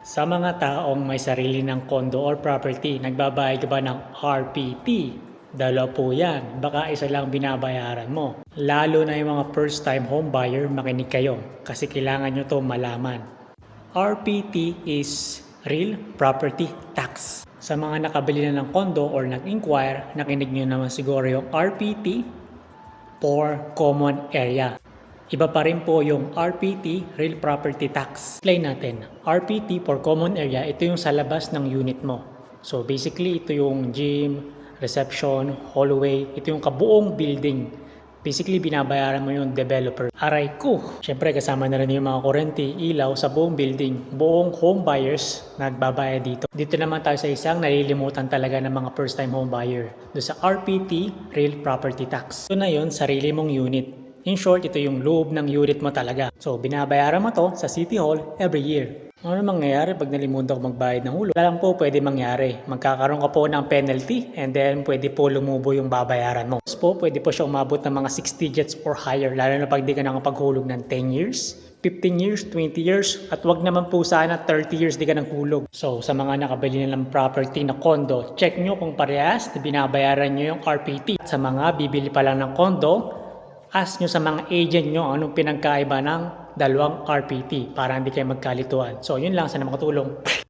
Sa mga taong may sarili ng kondo or property, nagbabayad ka ba ng RPT? Dalawa po yan. Baka isa lang binabayaran mo. Lalo na yung mga first time home buyer, makinig kayo kasi kailangan nyo to malaman. RPT is Real Property Tax. Sa mga nakabili na ng kondo or nag-inquire, nakinig nyo naman siguro yung RPT for common area. Iba pa rin po yung RPT, Real Property Tax. Explain natin. RPT for common area, ito yung sa labas ng unit mo. So basically, ito yung gym, reception, hallway, ito yung kabuong building. Basically, binabayaran mo yung developer. Aray ko! Siyempre, kasama na rin yung mga kurente, ilaw sa buong building. Buong home buyers nagbabayad dito. Dito naman tayo sa isang nalilimutan talaga ng mga first time home buyer. Doon sa RPT, Real Property Tax. Ito na yun, sarili mong unit. In short, ito yung loob ng unit mo talaga. So, binabayaran mo to sa City Hall every year. Ano mangyayari pag nalimutan ko magbayad ng hulog? Alam po pwede mangyari. Magkakaroon ka po ng penalty and then pwede po lumubo yung babayaran mo. Tapos po, pwede po siya umabot ng mga 6 digits or higher lalo na pag di ka nakapaghulog ng 10 years, 15 years, 20 years, at wag naman po sana 30 years di ka naghulog. So, sa mga nakabili na ng property na condo, check nyo kung parehas na binabayaran nyo yung RPT. At sa mga bibili pa lang ng condo, ask nyo sa mga agent nyo anong pinagkaiba ng dalawang RPT para hindi kayo magkalituan. So, yun lang. Sana makatulong.